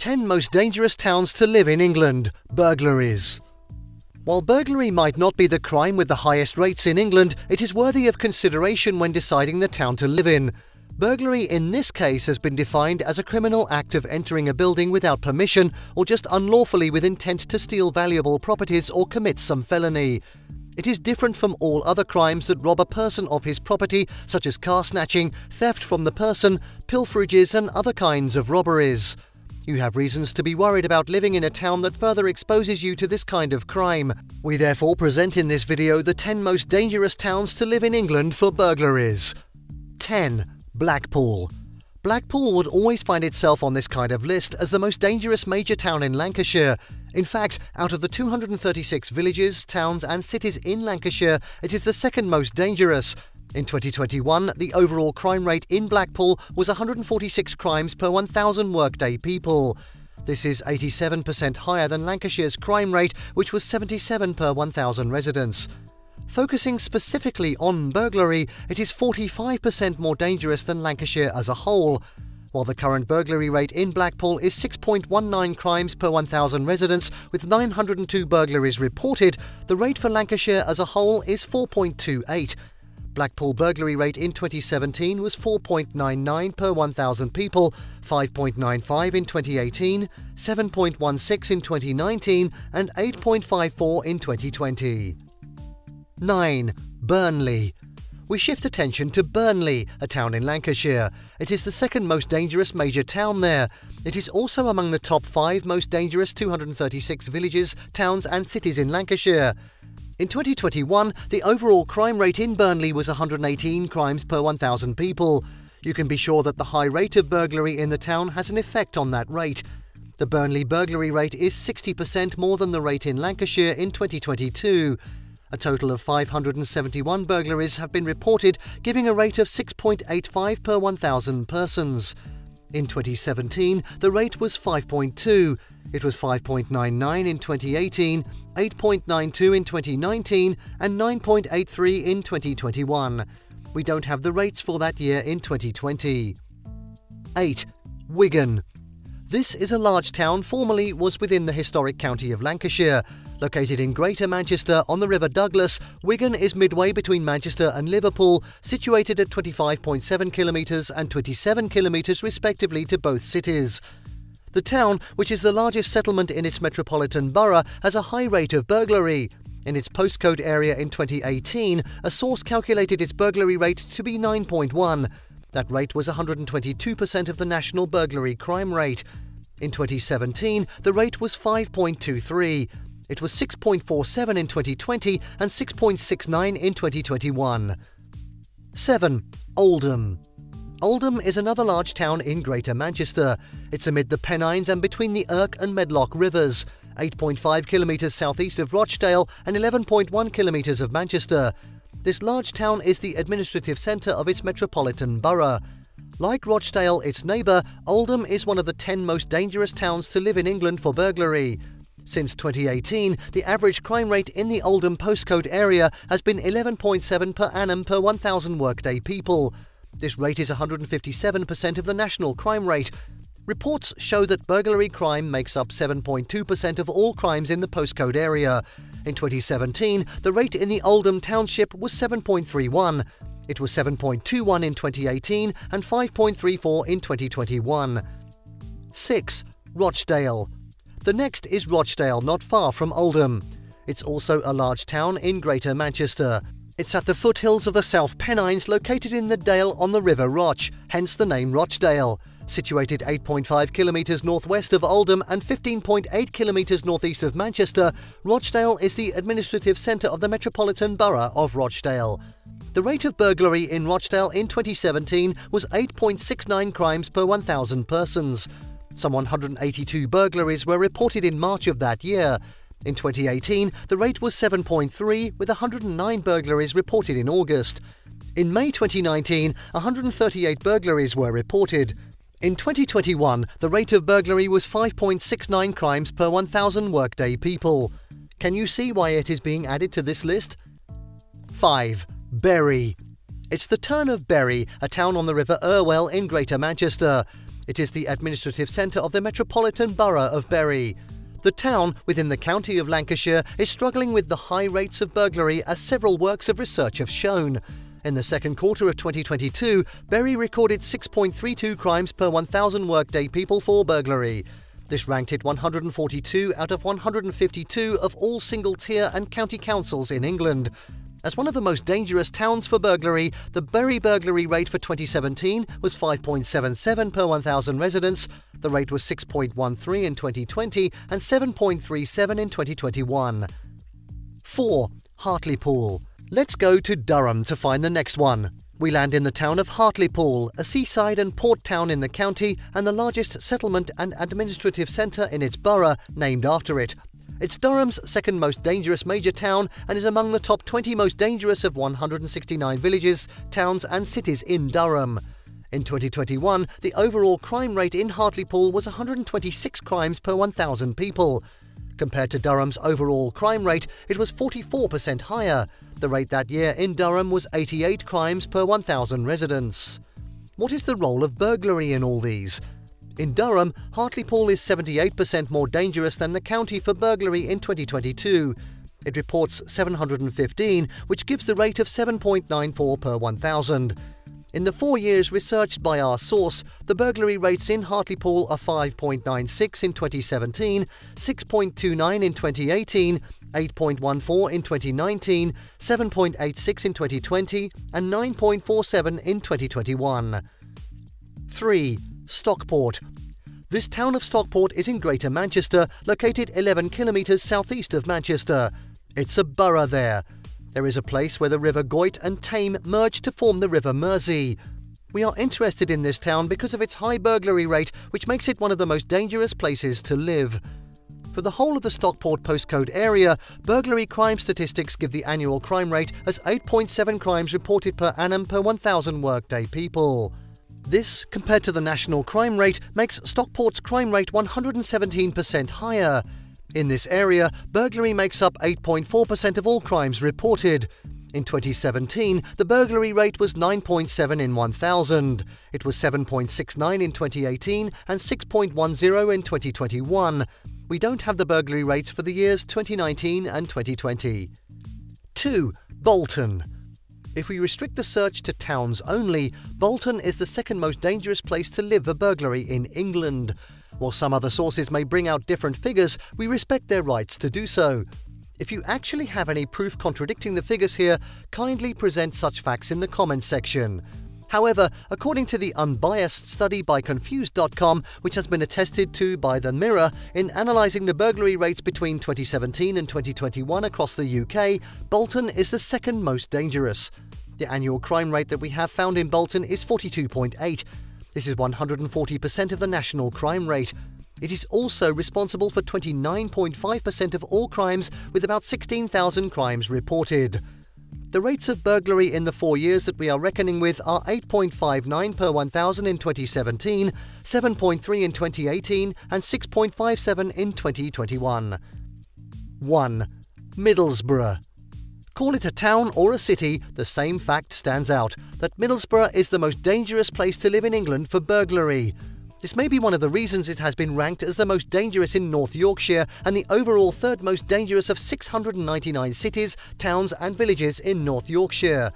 10 most dangerous towns to live in England, burglaries. While burglary might not be the crime with the highest rates in England, it is worthy of consideration when deciding the town to live in. Burglary in this case has been defined as a criminal act of entering a building without permission or just unlawfully with intent to steal valuable properties or commit some felony. It is different from all other crimes that rob a person of his property, such as car snatching, theft from the person, pilferages and other kinds of robberies. You have reasons to be worried about living in a town that further exposes you to this kind of crime. We therefore present in this video the 10 most dangerous towns to live in England for burglaries. 10. Blackpool. Blackpool would always find itself on this kind of list as the most dangerous major town in Lancashire. In fact, out of the 236 villages, towns and cities in Lancashire, it is the second most dangerous. In 2021, the overall crime rate in Blackpool was 146 crimes per 1,000 workday people. This is 87% higher than Lancashire's crime rate, which was 77 per 1,000 residents. Focusing specifically on burglary, it is 45% more dangerous than Lancashire as a whole. While the current burglary rate in Blackpool is 6.19 crimes per 1,000 residents, with 902 burglaries reported, the rate for Lancashire as a whole is 4.28. Blackpool burglary rate in 2017 was 4.99 per 1,000 people, 5.95 in 2018, 7.16 in 2019 and 8.54 in 2020. 9. Burnley. We shift attention to Burnley, a town in Lancashire. It is the second most dangerous major town there. It is also among the top 5 most dangerous 236 villages, towns and cities in Lancashire. In 2021, the overall crime rate in Burnley was 118 crimes per 1,000 people. You can be sure that the high rate of burglary in the town has an effect on that rate. The Burnley burglary rate is 60% more than the rate in Lancashire in 2022. A total of 571 burglaries have been reported, giving a rate of 6.85 per 1,000 persons. In 2017, the rate was 5.2. It was 5.99 in 2018, 8.92 in 2019 and 9.83 in 2021. We don't have the rates for that year in 2020. 8. Wigan. This is a large town formerly was within the historic county of Lancashire. Located in Greater Manchester on the River Douglas, Wigan is midway between Manchester and Liverpool, situated at 25.7 kilometres and 27 kilometres respectively to both cities. The town, which is the largest settlement in its metropolitan borough, has a high rate of burglary. In its postcode area in 2018, a source calculated its burglary rate to be 9.1. That rate was 122% of the national burglary crime rate. In 2017, the rate was 5.23. It was 6.47 in 2020 and 6.69 in 2021. 7. Oldum. Oldum is another large town in Greater Manchester. It's amid the Pennines and between the Irk and Medlock rivers, 8.5 kilometres southeast of Rochdale and 11.1 kilometres of Manchester. This large town is the administrative centre of its metropolitan borough. Like Rochdale, its neighbour, Oldham is one of the 10 most dangerous towns to live in England for burglary. Since 2018, the average crime rate in the Oldham postcode area has been 11.7 per annum per 1,000 workday people. This rate is 157% of the national crime rate. Reports show that burglary crime makes up 7.2% of all crimes in the postcode area. In 2017, the rate in the Oldham township was 7.31. It was 7.21 in 2018 and 5.34 in 2021. 6. Rochdale. The next is Rochdale, not far from Oldham. It's also a large town in Greater Manchester. It's at the foothills of the South Pennines, located in the dale on the River Roch, hence the name Rochdale. Situated 8.5 kilometres northwest of Oldham and 15.8 kilometres northeast of Manchester, Rochdale is the administrative centre of the metropolitan borough of Rochdale. The rate of burglary in Rochdale in 2017 was 8.69 crimes per 1,000 persons. Some 182 burglaries were reported in March of that year. In 2018, the rate was 7.3, with 109 burglaries reported in August. In May 2019, 138 burglaries were reported. In 2021, the rate of burglary was 5.69 crimes per 1,000 workday people. Can you see why it is being added to this list? 5. Bury. It's the turn of Bury, a town on the River Irwell in Greater Manchester. It is the administrative centre of the Metropolitan Borough of Bury. The town, within the county of Lancashire, is struggling with the high rates of burglary, as several works of research have shown. In the second quarter of 2022, Bury recorded 6.32 crimes per 1,000 workday people for burglary. This ranked it 142 out of 152 of all single-tier and county councils in England. As one of the most dangerous towns for burglary, the Bury burglary rate for 2017 was 5.77 per 1,000 residents. The rate was 6.13 in 2020 and 7.37 in 2021. 4. Hartlepool. Let's go to Durham to find the next one. We land in the town of Hartlepool, a seaside and port town in the county and the largest settlement and administrative centre in its borough, named after it. It's Durham's second most dangerous major town and is among the top 20 most dangerous of 169 villages, towns and cities in Durham. In 2021, the overall crime rate in Hartlepool was 126 crimes per 1,000 people. Compared to Durham's overall crime rate, it was 44% higher. The rate that year in Durham was 88 crimes per 1,000 residents. What is the role of burglary in all these? In Durham, Hartlepool is 78% more dangerous than the county for burglary in 2022. It reports 715, which gives the rate of 7.94 per 1,000. In the 4 years researched by our source, the burglary rates in Hartlepool are 5.96 in 2017, 6.29 in 2018, 8.14 in 2019, 7.86 in 2020, and 9.47 in 2021. 3. Stockport. This town of Stockport is in Greater Manchester, located 11 kilometres southeast of Manchester. It's a borough there. There is a place where the River Goyt and Tame merge to form the River Mersey. We are interested in this town because of its high burglary rate, which makes it one of the most dangerous places to live. For the whole of the Stockport postcode area, burglary crime statistics give the annual crime rate as 8.7 crimes reported per annum per 1,000 workday people. This, compared to the national crime rate, makes Stockport's crime rate 117% higher. In this area, burglary makes up 8.4% of all crimes reported. In 2017, the burglary rate was 9.7 in 1,000. It was 7.69 in 2018 and 6.10 in 2021. We don't have the burglary rates for the years 2019 and 2020. 2. Bolton. If we restrict the search to towns only, Bolton is the second most dangerous place to live for burglary in England. While some other sources may bring out different figures, we respect their rights to do so. If you actually have any proof contradicting the figures here, kindly present such facts in the comments section. However, according to the unbiased study by Confused.com, which has been attested to by The Mirror, in analysing the burglary rates between 2017 and 2021 across the UK, Bolton is the second most dangerous. The annual crime rate that we have found in Bolton is 42.8. This is 140% of the national crime rate. It is also responsible for 29.5% of all crimes, with about 16,000 crimes reported. The rates of burglary in the 4 years that we are reckoning with are 8.59 per 1,000 in 2017, 7.3 in 2018 and 6.57 in 2021. 1. Middlesbrough. Call it a town or a city, the same fact stands out, that Middlesbrough is the most dangerous place to live in England for burglary. This may be one of the reasons it has been ranked as the most dangerous in North Yorkshire and the overall third most dangerous of 699 cities, towns and villages in North Yorkshire.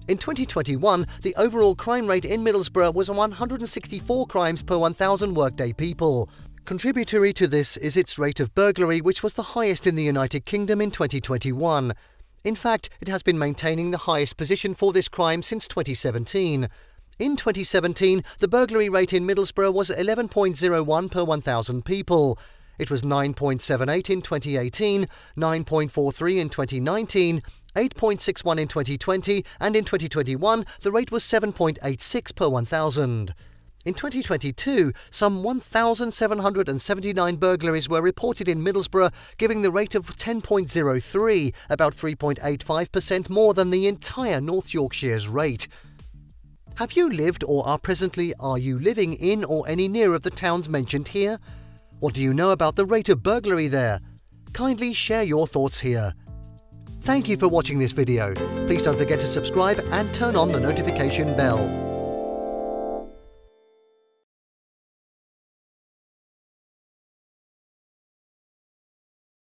In 2021, the overall crime rate in Middlesbrough was 164 crimes per 1,000 workday people. Contributory to this is its rate of burglary, which was the highest in the United Kingdom in 2021. In fact, it has been maintaining the highest position for this crime since 2017. In 2017, the burglary rate in Middlesbrough was 11.01 per 1,000 people. It was 9.78 in 2018, 9.43 in 2019, 8.61 in 2020, and in 2021, the rate was 7.86 per 1,000. In 2022, some 1,779 burglaries were reported in Middlesbrough, giving the rate of 10.03, about 3.85% more than the entire North Yorkshire's rate. Have you lived or are you living in or any near of the towns mentioned here? What do you know about the rate of burglary there? Kindly share your thoughts here. Thank you for watching this video. Please don't forget to subscribe and turn on the notification bell.